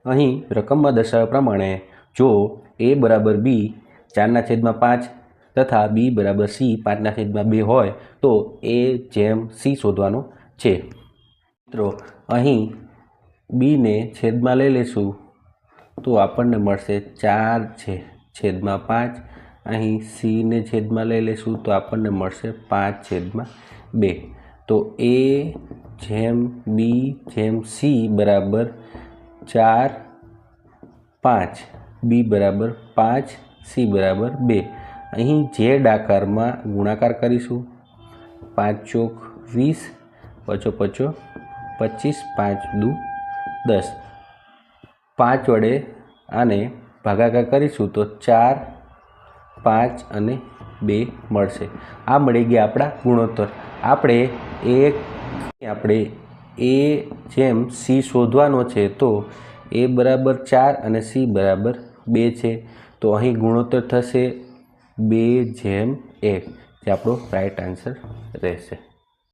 અહીં રકમમાં દર્શાવ્યા પ્રમાણે જો a બરાબર b 4/5 તથા b બરાબર c 5/2 હોય તો a જેમ c શોધવાનો છે। મિત્રો અહીં b ને છેદમાં લઈ લેશું તો આપણને મળશે 4/5। અહીં c ને છેદમાં લઈ લેશું તો આપણને મળશે 5/2। તો a જેમ b જેમ c બરાબર 4/5, b બરાબર 5, c બરાબર 2। અહીં z આકારમાં ગુણાકાર કરીશું। 5 ચોક 20, 5 5 25, 5 દુ 10। 5 વડે આને ભાગાકાર કરીશું તો 4, 5 અને 2 મળશે। આ મળી ગયા આપણા ગુણોત્તર। આપણે a જેમ c શોધવાનો છે તો a બરાબર 4 અને c બરાબર 2 છે। તો અહીં ગુણોત્તર થશે 2/1, જે આપણો રાઈટ આન્સર રહેશે।